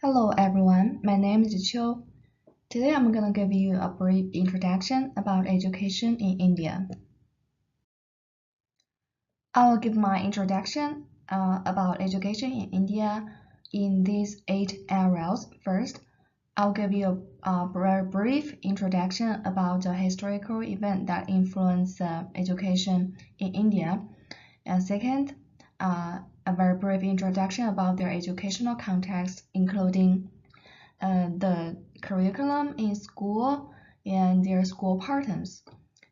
Hello everyone, my name is Chiu. Today I'm going to give you a brief introduction about education in India. I will give my introduction about education in India in these 8 areas. First, I'll give you a very brief introduction about the historical event that influenced education in India. And second, a very brief introduction about their educational context, including the curriculum in school and their school patterns.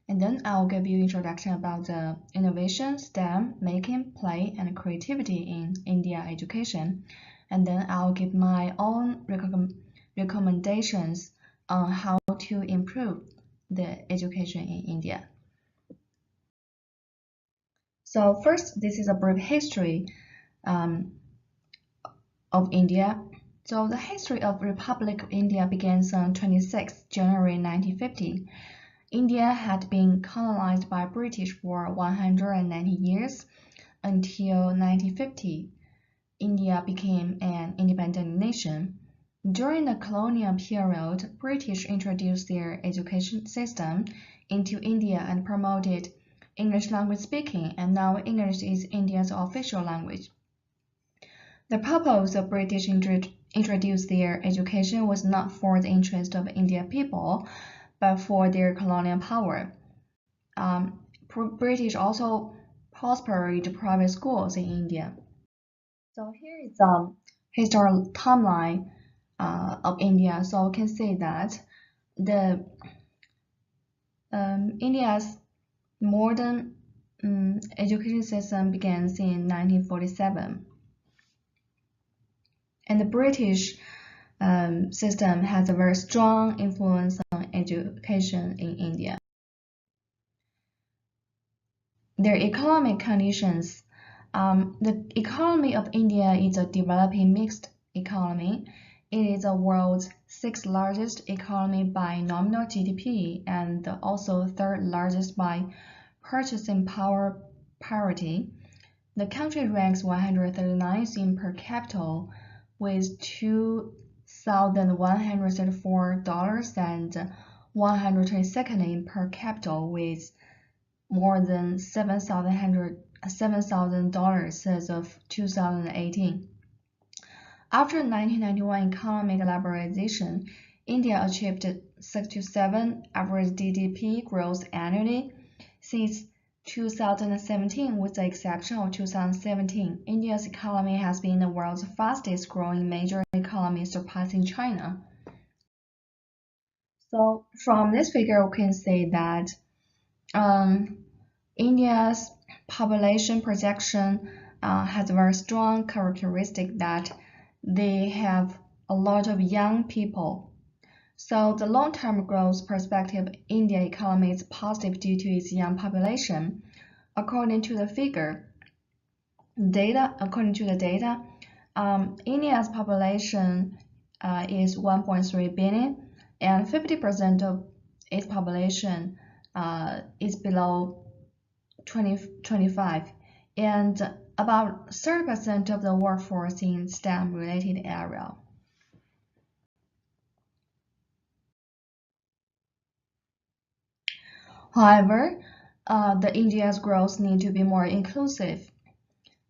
And then I'll give you introduction about the innovation, STEM, making, play, and creativity in India education. And then I'll give my own recommendations on how to improve the education in India. So first, this is a brief history of India. So the history of Republic of India begins on 26 January 1950. India had been colonized by British for 190 years until 1950. India became an independent nation. During the colonial period, British introduced their education system into India and promoted English language speaking, and now English is India's official language. The purpose of British introduced their education was not for the interest of Indian people, but for their colonial power. British also prospered private schools in India. So here is a historical timeline of India. So we can say that the India's modern education system begins in 1947. And the British system has a very strong influence on education in India. Their economic conditions. The economy of India is a developing mixed economy. It is the world's 6th largest economy by nominal GDP and also 3rd largest by purchasing power parity. The country ranks 139th in per capita with $2,134 and 122nd in per capita with more than $7,000 as of 2018. After 1991 economic liberalization, India achieved 6.7% average GDP growth annually. Since 2017, with the exception of 2017, India's economy has been the world's fastest growing major economy, surpassing China. So from this figure, we can say that India's population projection has a very strong characteristic that they have a lot of young people. So the long-term growth perspective of Indian economy is positive due to its young population. According to the data, India's population is 1.3 billion, and 50% of its population is below 25, and about 30% of the workforce in STEM-related area. However, the India's growth need to be more inclusive.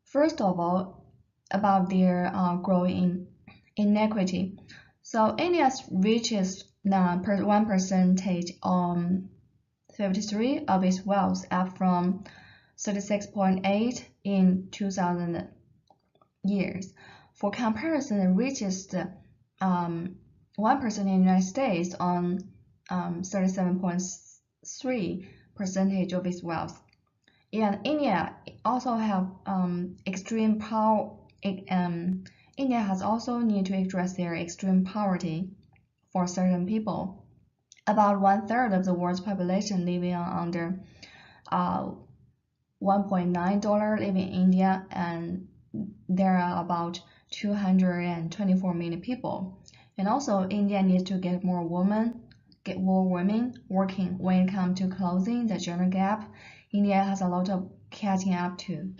First of all, about their growing inequity. So India's reaches 1% on 53 of its wealth, up from 36.8 in 2000 years. For comparison, the richest 1% in the United States on 37.3% of its wealth. And India also have extreme power. India has also need to address their extreme poverty for certain people. About 1/3 of the world's population living on under $1.9 living in India, and there are about 224 million people. And also, India needs to get more women working. When it comes to closing the gender gap, India has a lot of catching up to.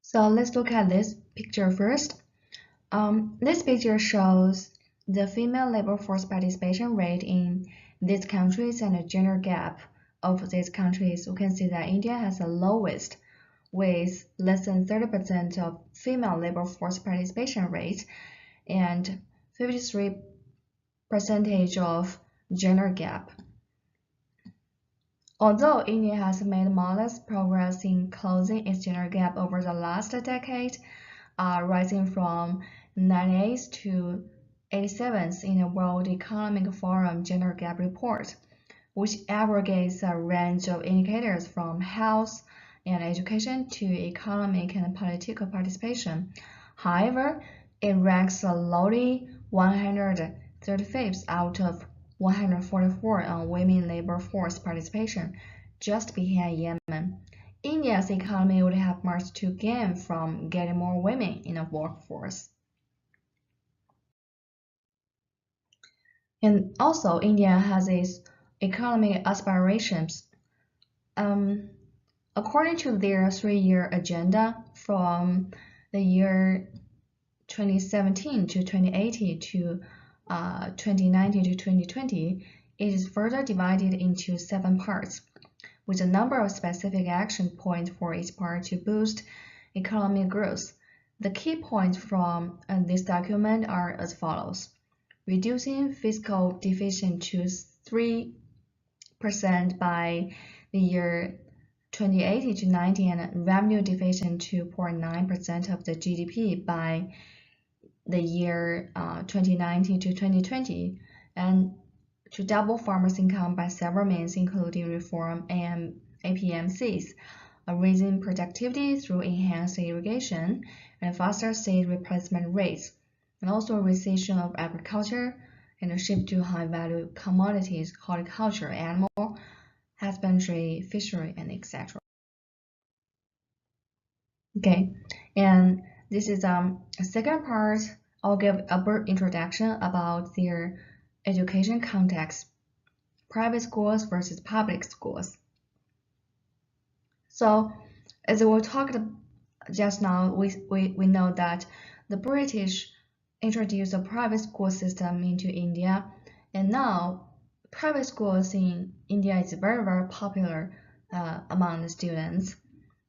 So let's look at this picture first. This picture shows the female labor force participation rate in these countries and the gender gap of these countries. We can see that India has the lowest, with less than 30% of female labor force participation rate and 53% of gender gap. Although India has made modest progress in closing its gender gap over the last decade, rising from 98th to 87th in the World Economic Forum Gender Gap Report, which aggregates a range of indicators from health and education to economic and political participation. However, it ranks a lowly 135th out of 144 on women labor force participation, just behind Yemen. India's economy would have much to gain from getting more women in the workforce. And also, India has its economic aspirations. According to their three-year agenda from the year 2017 to 2018 to 2019 to 2020, it is further divided into 7 parts, with a number of specific action points for each part to boost economic growth. The key points from this document are as follows: reducing fiscal deficit to 3% by the year 2018 to 90 and revenue deficit to 0.9% of the GDP by the year 2019 to 2020, and to double farmers' income by several means, including reform and APMCs, raising productivity through enhanced irrigation and faster seed replacement rates, and also a recession of agriculture and a shift to high-value commodities, horticulture, animal husbandry, fishery, and etc. Okay, and this is a second part. I'll give a brief introduction about their education context, private schools versus public schools. So, as we talked just now, we know that the British introduced a private school system into India, and now private schools in India is very, very popular among the students.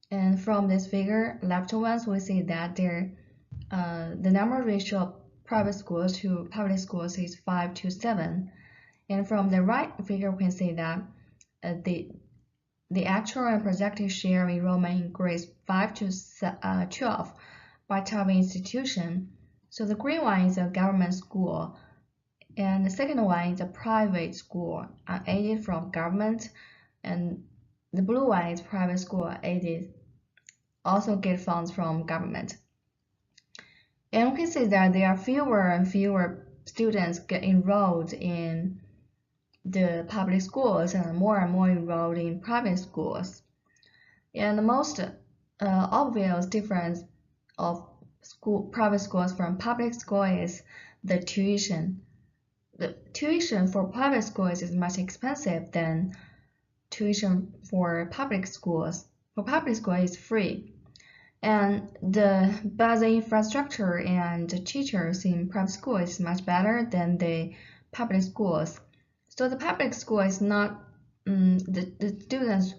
And from this figure, left ones, we see that the number ratio of private schools to public schools is 5 to 7. And from the right figure, we can see that the actual and projected share of enrollment increased 5 to 12 by type of institution. So the green one is a government school, and the second one is a private school, aided from government, and the blue one is private school, aided, also get funds from government. And we can see that there are fewer and fewer students get enrolled in the public schools and more enrolled in private schools. And the most obvious difference of private schools from public school is the tuition. The tuition for private schools is much expensive than tuition for public schools. For public school, it's free. And but the infrastructure and the teachers in private school is much better than the public schools. So the public school is not, the students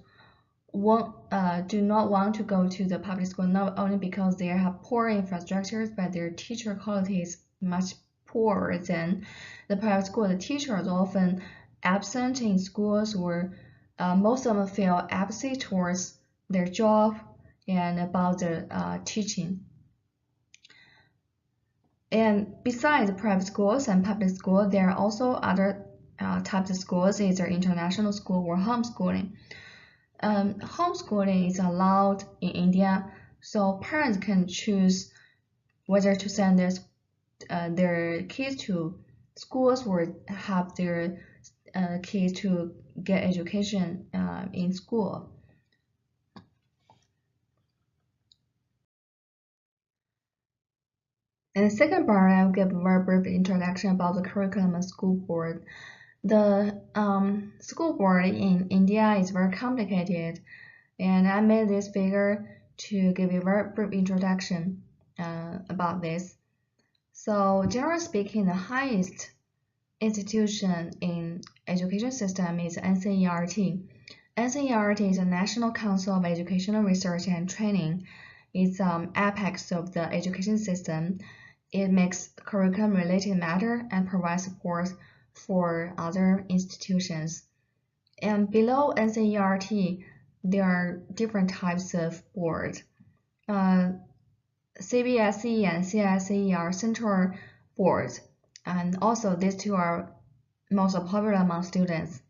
do not want to go to the public school, not only because they have poor infrastructures, but their teacher quality is much poorer than the private school. The teachers are often absent in schools, or most of them feel apathy towards their job and about the teaching. And besides private schools and public school, there are also other types of schools, either international school or homeschooling. Homeschooling is allowed in India, so parents can choose whether to send their kids to schools or have their kids to get education in school. In the second part, I will give a very brief introduction about the curriculum and school board. The school board in India is very complicated, and I made this figure to give you a very brief introduction about this. So generally speaking, the highest institution in education system is NCERT. NCERT is the National Council of Educational Research and Training. It's apex of the education system. It makes curriculum-related matter and provides support for other institutions. And below NCERT, there are different types of boards. CBSE and CSE are central boards, and also these two are most popular among students.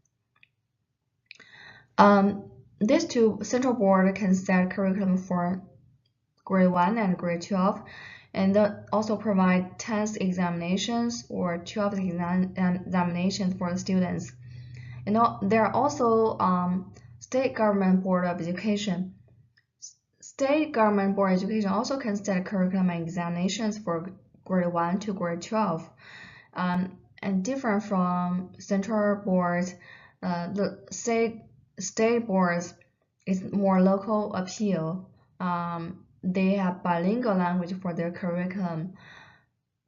These two central boards can set curriculum for grade 1 and grade 12, and also provide 10th examinations or 12th examinations for the students. And there are also State Government Board of Education. State Government Board of Education also can set curriculum and examinations for grade 1 to grade 12. And different from central boards, the state boards is more local appeal. They have bilingual language for their curriculum.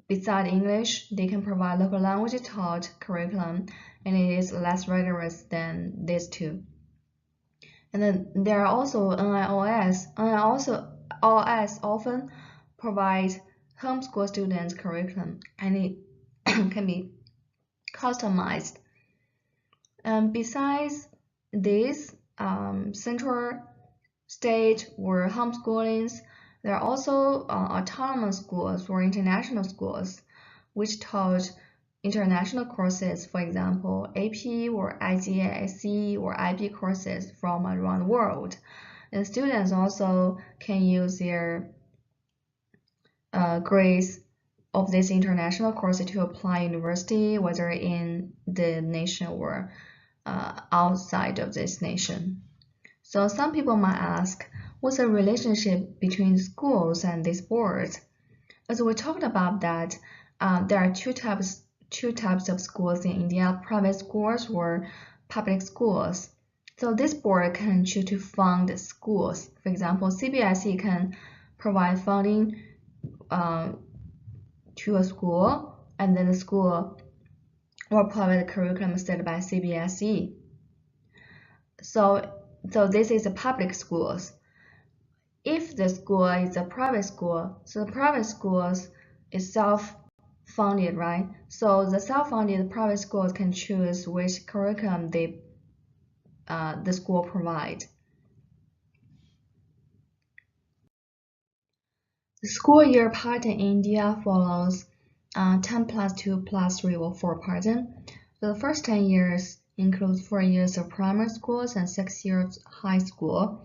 Besides English, they can provide local language taught curriculum, and it is less rigorous than these two. And then there are also NIOS. NIOS often provides homeschool students curriculum, and it can be customized. And besides this, central, state, or homeschoolings, there are also autonomous schools or international schools which taught international courses, for example, AP or IGCSE or IB courses from around the world. And students also can use their grades of this international course to apply university, whether in the nation or outside of this nation. So some people might ask, what's the relationship between schools and these boards? As we talked about that, there are two types of schools in India, private schools or public schools. So this board can choose to fund schools. For example, CBSE can provide funding to a school, and then the school will provide the curriculum set by CBSE. So this is the public schools. If the school is a private school, so the private schools is self-funded, right? So the self-funded private schools can choose which curriculum the school provide. The school year pattern in India follows 10 plus 2 plus 3 or 4 pattern. So the first 10 years includes 4 years of primary schools and 6 years high school.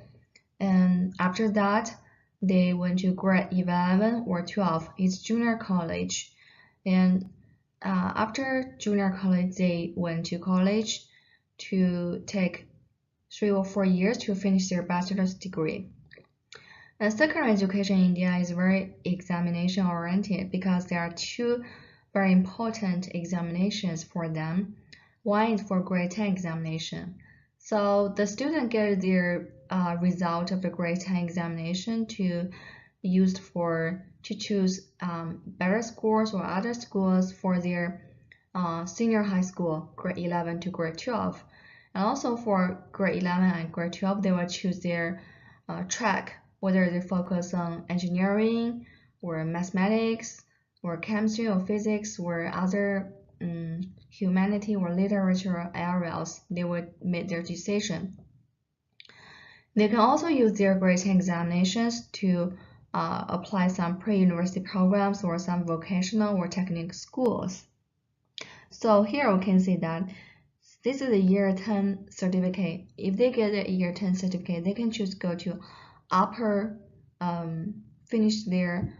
And after that, they went to grade 11 or 12. It's junior college. And after junior college, they went to college to take 3 or 4 years to finish their bachelor's degree. And secondary education in India is very examination oriented because there are two very important examinations for them. One is for grade 10 examination. So the student gets their result of the grade 10 examination to choose better schools or other schools for their senior high school, grade 11 to grade 12. And also for grade 11 and grade 12, they will choose their track, whether they focus on engineering or mathematics or chemistry or physics or other humanity or literature areas. They will make their decision. They can also use their grade 10 examinations to apply some pre-university programs or some vocational or technical schools. So here we can see that this is a year 10 certificate. If they get a year 10 certificate, they can choose to go to upper, finish their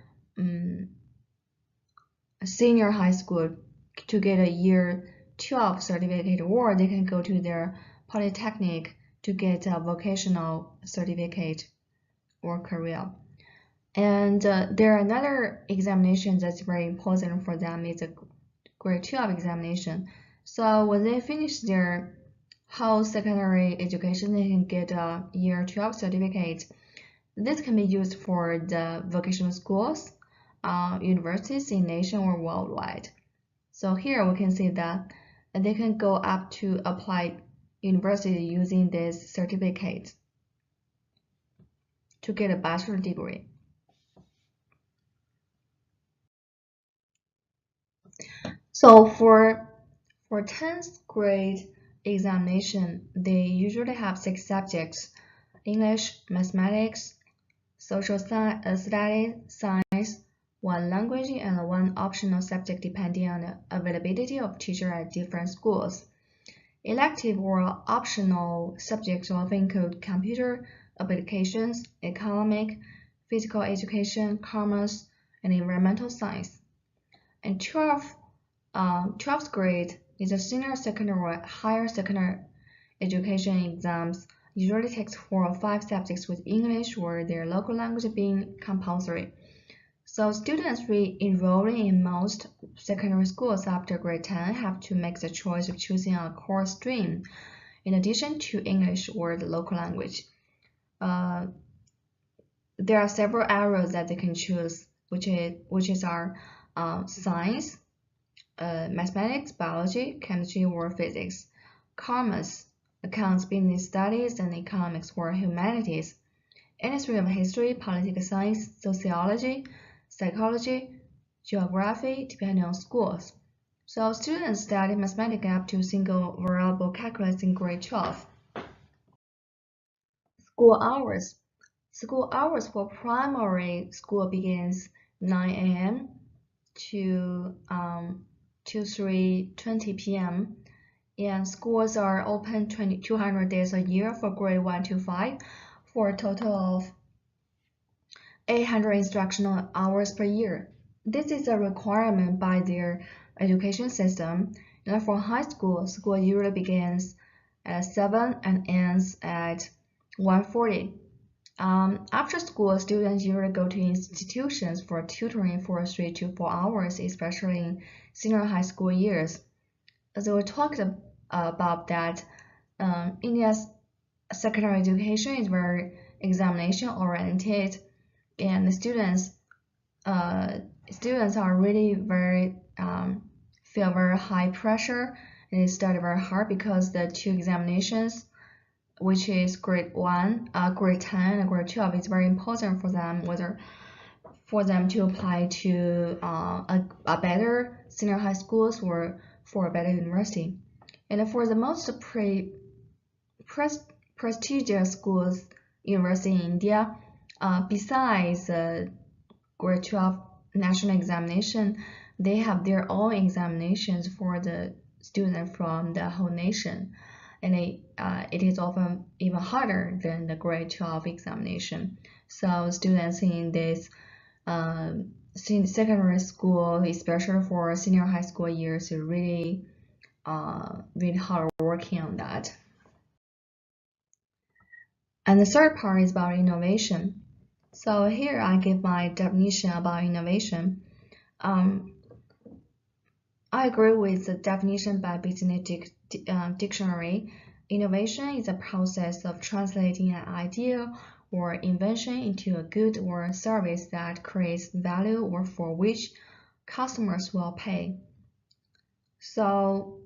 senior high school to get a year 12 certificate, or they can go to their polytechnic to get a vocational certificate or career. And there are another examination that's very important for them is a grade 12 examination. So when they finish their whole secondary education, they can get a year 12 certificate. This can be used for the vocational schools, universities in nation or worldwide. So here we can see that they can go up to applied university using this certificate to get a bachelor degree. So for 10th grade examination, they usually have 6 subjects: English, mathematics, social studies, science, 1 language, and 1 optional subject depending on the availability of teachers at different schools. Elective or optional subjects often include computer applications, economic, physical education, commerce, and environmental science. And 12th grade is a senior secondary or higher secondary education exams, usually takes 4 or 5 subjects with English or their local language being compulsory. So students re-enrolling in most secondary schools after grade 10 have to make the choice of choosing a course stream in addition to English or the local language. There are several areas that they can choose, which are science, mathematics, biology, chemistry, or physics, commerce, accounts, business studies, and economics or humanities, industry of history, political science, sociology, psychology, geography, depending on schools. So students study mathematics up to single variable calculus in grade 12. School hours. School hours for primary school begins 9 a.m. to 3:20 p.m. and schools are open 200 days a year for grade 1 to 5 for a total of 800 instructional hours per year. This is a requirement by their education system, and for high school, school usually begins at 7 and ends at 1:40. After school, students usually go to institutions for tutoring for 3 to 4 hours, especially in senior high school years. As we talked about that, India's secondary education is very examination oriented, and the students are really very feel very high pressure and they study very hard because the 2 examinations, which is grade 1, grade 10, and grade 12, is very important for them, for them to apply to a better senior high schools or for a better university. And for the most prestigious schools, university in India, besides grade 12 national examination, they have their own examinations for the students from the whole nation. And it is often even harder than the grade 12 examination. So students in this secondary school, especially for senior high school years, are really hard working on that. And the third part is about innovation. So here I give my definition about innovation. I agree with the definition by Business Dictionary. Innovation is a process of translating an idea or invention into a good or service that creates value or for which customers will pay. So,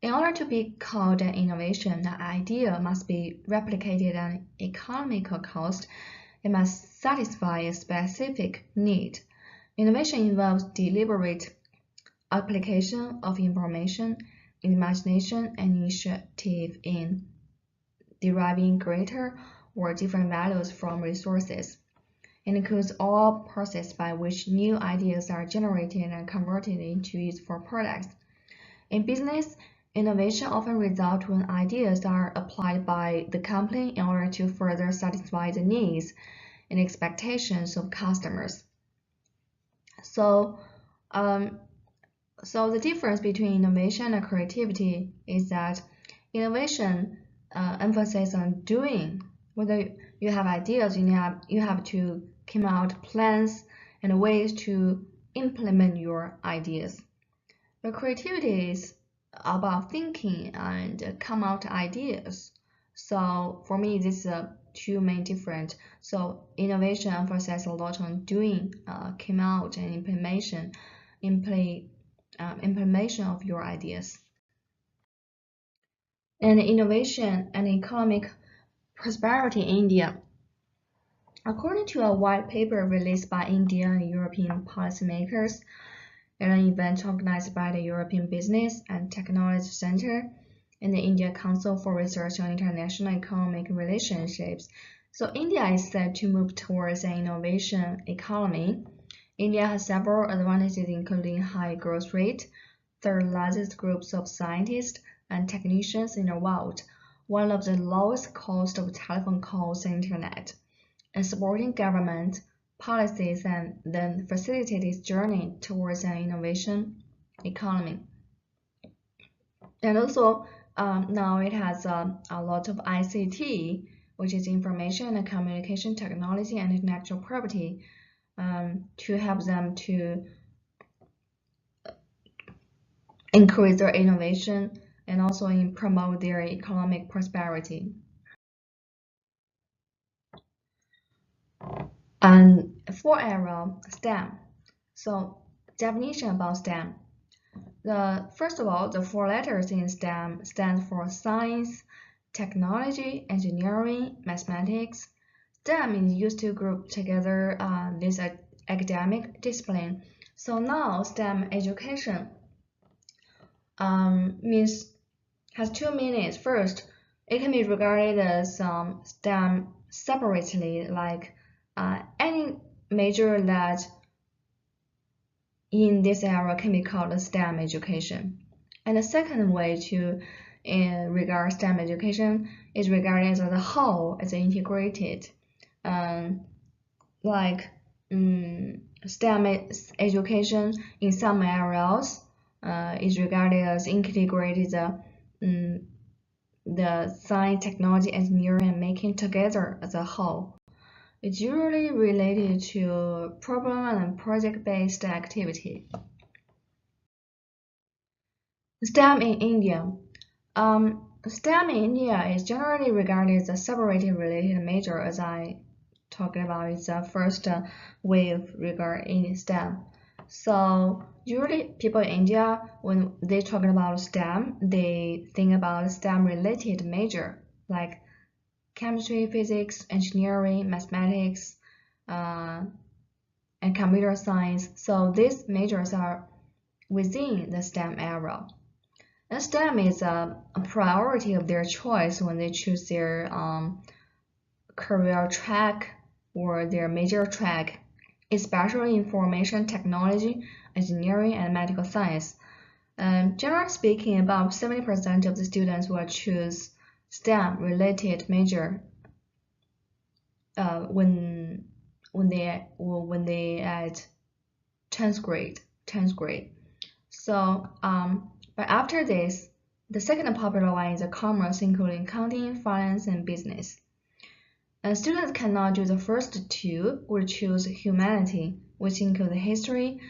in order to be called an innovation, an idea must be replicated at an economical cost. It must satisfy a specific need. Innovation involves deliberate application of information, imagination, and initiative in deriving greater or different values from resources. It includes all processes by which new ideas are generated and converted into useful products. In business, innovation often results when ideas are applied by the company in order to further satisfy the needs and expectations of customers. So the difference between innovation and creativity is that innovation emphasizes on doing. Whether you have ideas, you have to come out plans and ways to implement your ideas. But creativity is about thinking and come out ideas. So for me, this is two main different. So innovation emphasizes a lot on doing, came out, and implementation of your ideas. And innovation and economic prosperity in India. According to a white paper released by Indian and European policymakers at an event organized by the European Business and Technology Center and the India Council for Research on International Economic Relationships. So India is said to move towards an innovation economy. India has several advantages including high growth rate, third largest groups of scientists and technicians in the world, one of the lowest cost of telephone calls and internet, and supporting government policies and then facilitate its journey towards an innovation economy. And also now it has a lot of ICT, which is information and communication technology and intellectual property, to help them to increase their innovation and also promote their economic prosperity. And fourth area, STEM. So definition about STEM. First of all, the four letters in STEM stand for science, technology, engineering, mathematics. STEM is used to group together this academic discipline. So now STEM education has two meanings. First, it can be regarded as STEM separately, like any major that in this area can be called a STEM education. And the second way to regard STEM education is regarded as a whole, as integrated. Like STEM education in some areas is regarded as integrated the science, technology, engineering, and making together as a whole. It's usually related to problem and project-based activity. STEM in India. STEM in India is generally regarded as a separated related major, as I talked about. It's the first way of regard in STEM. So usually people in India, when they talk about STEM, they think about STEM-related major like chemistry, physics, engineering, mathematics, and computer science. So these majors are within the STEM area. And STEM is a priority of their choice when they choose their career track or their major track, especially information technology, engineering, and medical science. Generally speaking, about 70% of the students will choose STEM-related major when they at 10th grade. So, but after this, the second popular one is commerce, including accounting, finance, and business. And students cannot do the first two or choose humanity, which include history,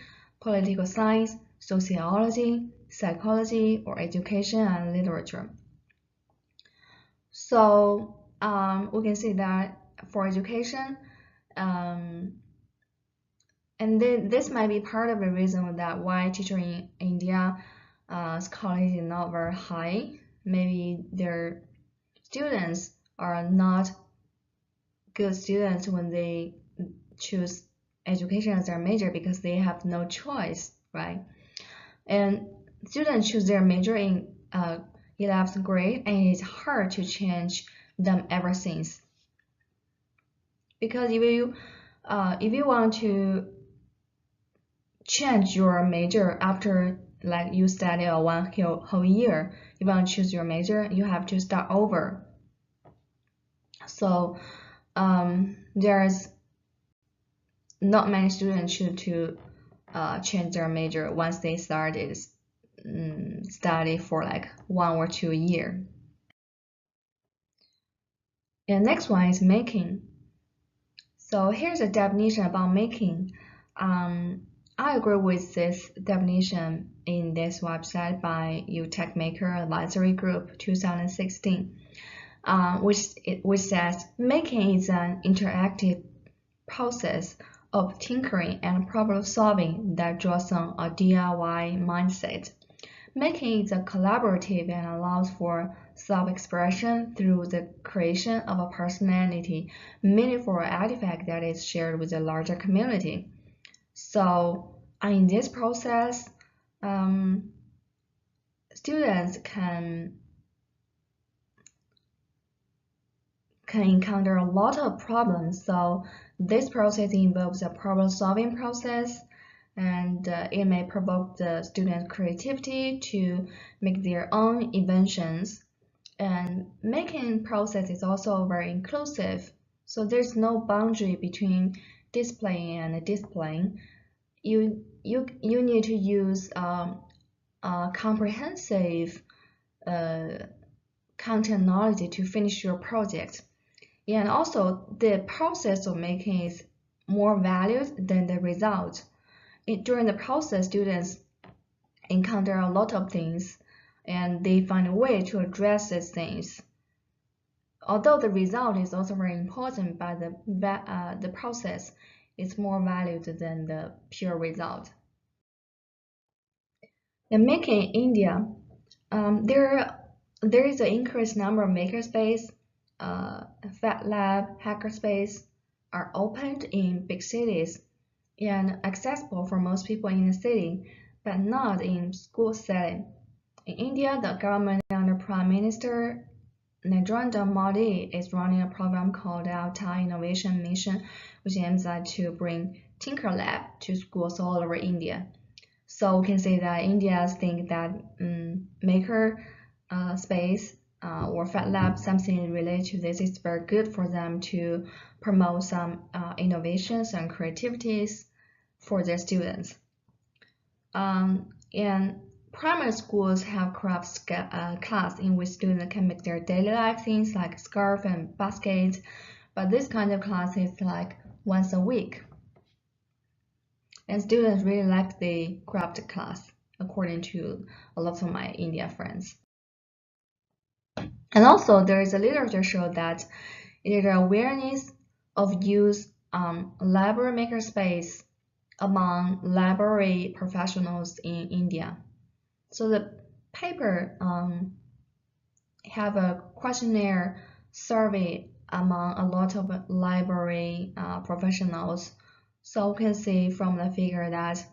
political science, sociology, psychology, or education and literature. So we can see that for education, and this might be part of the reason that why teacher in India college is not very high. Maybe their students are not good students when they choose education as their major because they have no choice, right? And students choose their major in 11th grade, and it's hard to change them ever since. Because if you want to change your major after like you study a one whole year, you want to choose your major, you have to start over. So there's not many students choose to change their major once they started study for like 1 or 2 years. And next one is making. So here's a definition about making. I agree with this definition in this website by UTech Maker Advisory Group 2016. which says making is an interactive process of tinkering and problem solving that draws on a DIY mindset. Making is a collaborative and allows for self-expression through the creation of a personality, meaningful artifact that is shared with a larger community. So in this process, students can encounter a lot of problems. So this process involves a problem-solving process, and it may provoke the student creativity to make their own inventions. And making process is also very inclusive, so there's no boundary between displaying and displaying. You need to use a comprehensive content knowledge to finish your project. And also, the process of making is more valued than the result. During the process, students encounter a lot of things, and they find a way to address these things. Although the result is also very important, but the process is more valued than the pure result. And making in India, there is an increased number of makerspace. Fat Lab, Hackerspace are opened in big cities and accessible for most people in the city, but not in school setting. In India, the government under Prime Minister Narendra Modi is running a program called Alta Innovation Mission, which aims to bring Tinker Lab to schools all over India. So we can say that India think that maker space or Fat Lab, something related to this is very good for them to promote some innovations and creativities for their students. And primary schools have crafts class in which students can make their daily life things like scarf and baskets, but this kind of class is like once a week. And students really like the craft class, according to a lot of my India friends. And also, there is a literature show that it is awareness of use library makerspace among library professionals in India. So the paper have a questionnaire survey among a lot of library professionals. So we can see from the figure that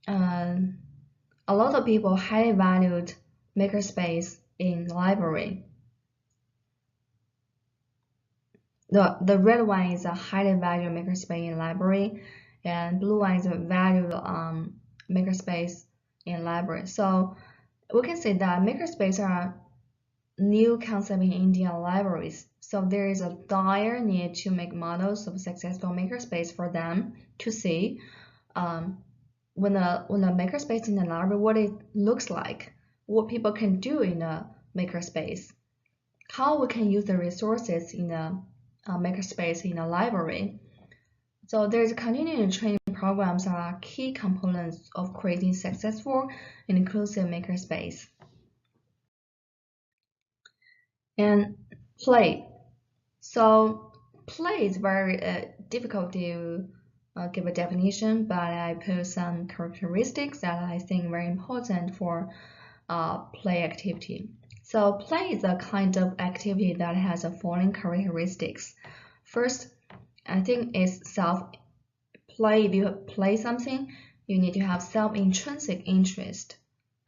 a lot of people highly valued makerspace in library. The red one is a highly valued makerspace in library, and blue one is a valued makerspace in library. So we can say that makerspace are new concept in Indian libraries. So there is a dire need to make models of successful makerspace for them to see when a makerspace in the library, what it looks like, what people can do in a makerspace, how we can use the resources in a makerspace in a library. So there's continuing training programs are key components of creating successful and inclusive makerspace. And play. So play is very difficult to give a definition, but I put some characteristics that I think very important for play activity. So play is a kind of activity that has the following characteristics. First, I think it's self-play. If you play something, you need to have self-intrinsic interest.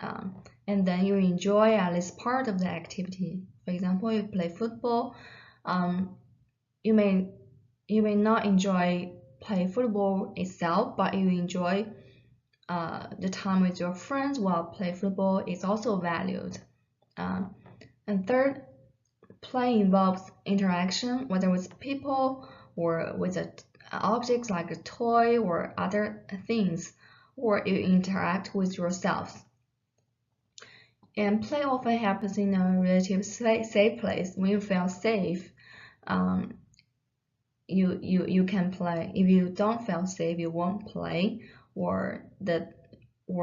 And then you enjoy at least part of the activity. For example, you play football, you may not enjoy play football itself, but you enjoy the time with your friends while play football is also valued. And third, play involves interaction, whether with people or with objects like a toy or other things, or you interact with yourself. And play often happens in a relatively safe place. When you feel safe, you can play. If you don't feel safe, you won't play, or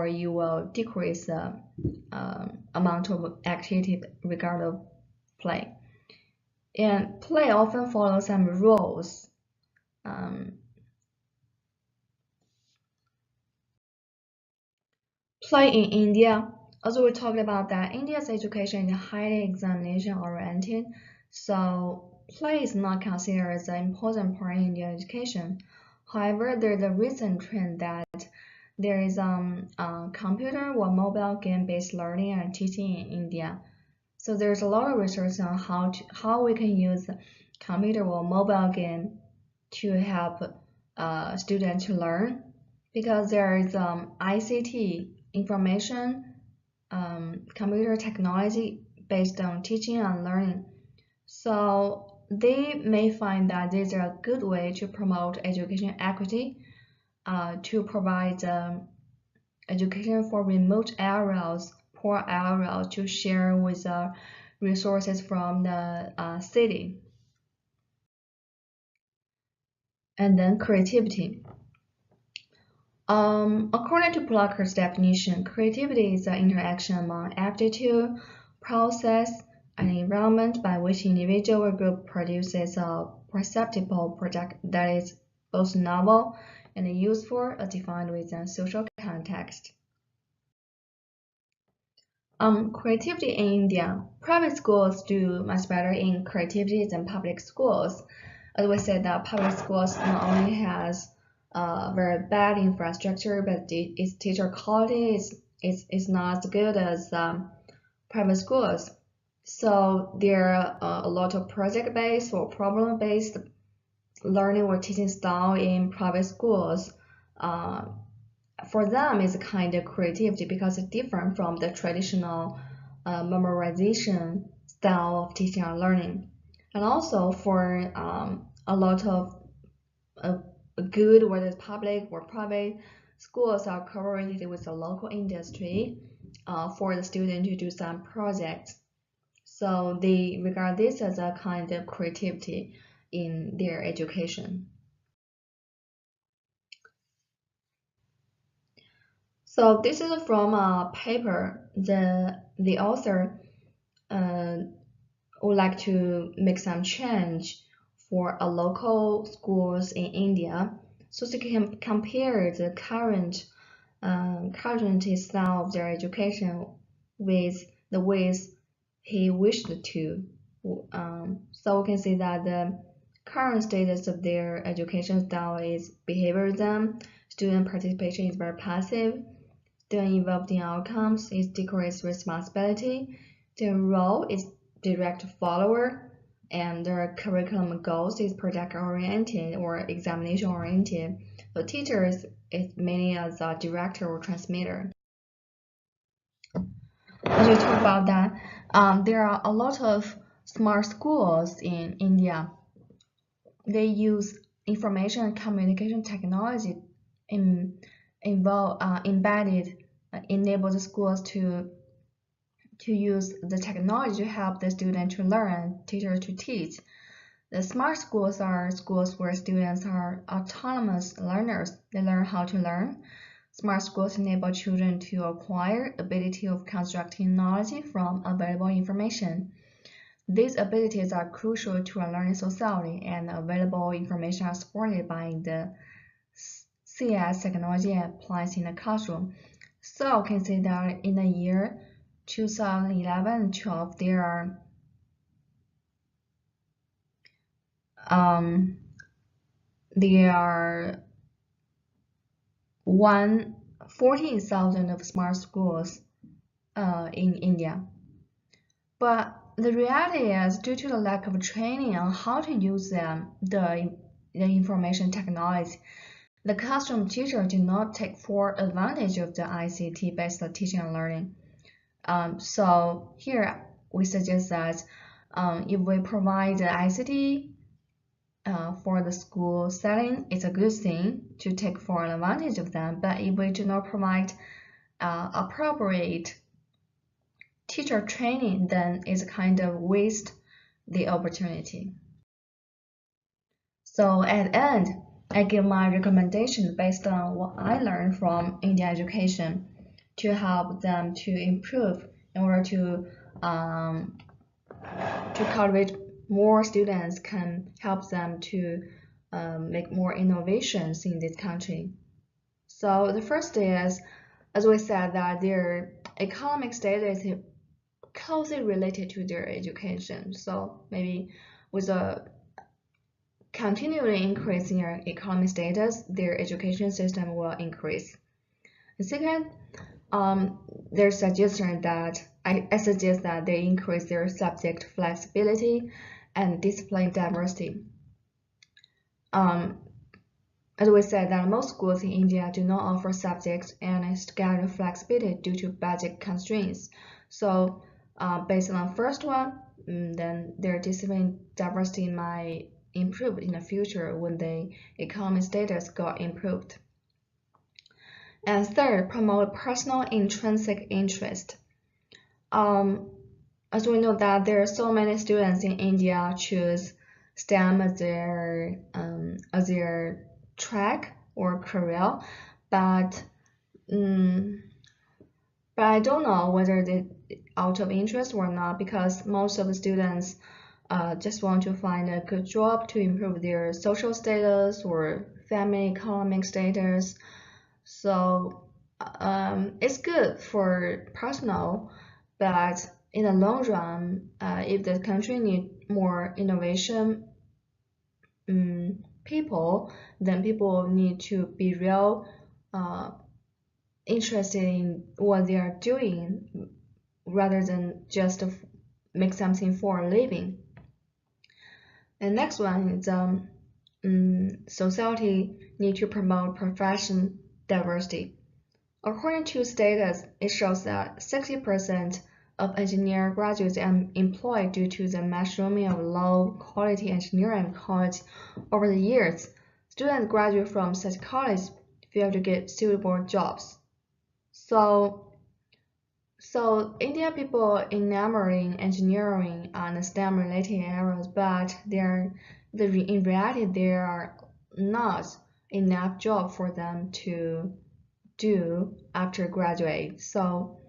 you will decrease the amount of activity regard of play. And play often follows some rules. Play in India. Also, we talked about that India's education is highly examination oriented, so play is not considered as an important part in Indian education. However, there's a recent trend that there is computer or mobile game-based learning and teaching in India. So there's a lot of research on how we can use computer or mobile game to help students to learn, because there is ICT information computer technology based on teaching and learning. So they may find that this is a good way to promote education equity, to provide education for remote areas, poor areas, to share with resources from the city. And then creativity. According to Blocker's definition, creativity is the interaction among aptitude, process, and environment by which individual or group produces a perceptible product that is both novel and useful as defined within social context. Creativity in India. Private schools do much better in creativity than public schools. As we said, that public schools not only has very bad infrastructure, but its teacher quality is not as good as private schools. So there are a lot of project-based or problem-based learning or teaching style in private schools. For them, it's kind of creativity because it's different from the traditional memorization style of teaching and learning. And also for a lot of good, whether it's public or private, schools are cooperated with the local industry for the student to do some projects. So they regard this as a kind of creativity in their education. So this is from a paper. The author would like to make some change for a local schools in India, so they can compare the current style of their education with the ways he wished to. So we can see that the current status of their education style is behaviorism, student participation is very passive, student involved in outcomes is decreased responsibility, their role is direct follower, and their curriculum goals is project oriented or examination oriented. The teachers is mainly as a director or transmitter. As we talk about that, there are a lot of smart schools in India. They use information and communication technology embedded, enable the schools to use the technology to help the student to learn, teacher to teach. The smart schools are schools where students are autonomous learners. They learn how to learn. Smart schools enable children to acquire ability of constructing knowledge from available information. These abilities are crucial to a learning society, and available information are supported by the CS technology applies in the classroom. So we can say that in the year 2011 and 12, there are 14,000 of smart schools in India. But the reality is, due to the lack of training on how to use them, the information technology, the classroom teacher do not take full advantage of the ICT-based teaching and learning. So here we suggest that if we provide the ICT for the school setting, it's a good thing to take full advantage of them. But if we do not provide appropriate teacher training, then it's kind of waste the opportunity. So at the end, I give my recommendation based on what I learned from Indian education to help them to improve in order to cultivate more students can help them to make more innovations in this country. So the first is, as we said, that their economic status is closely related to their education. So maybe with a continually increase in their economic status, their education system will increase. The second, there's suggestion that I suggest that they increase their subject flexibility and discipline diversity. As we said, that most schools in India do not offer subjects and schedule flexibility due to budget constraints. So, based on the first one, then their discipline diversity might improve in the future when the economic status got improved. And third, promote personal intrinsic interest. As we know that there are so many students in India choose STEM as their track or career, but I don't know whether they out of interest or not, because most of the students just want to find a good job to improve their social status or family economic status. So it's good for personal, but in the long run, if the country needs more innovation people, then people need to be real interested in what they are doing rather than just make something for a living. And next one is society need to promote profession diversity. According to status, it shows that 60% of engineer graduates are employed due to the mushrooming of low-quality engineering college over the years. Students graduate from such colleges fail to get suitable jobs. So Indian people enamoring engineering and STEM-related areas, but in reality there are not enough jobs for them to do after graduate. So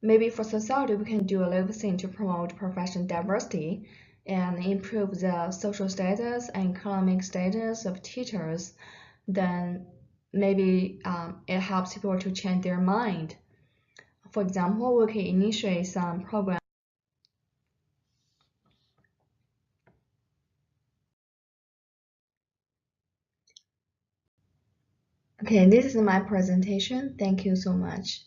maybe for society we can do a little thing to promote professional diversity and improve the social status and economic status of teachers. Then maybe it helps people to change their mind. For example, we can initiate some programs. Okay, this is my presentation. Thank you so much.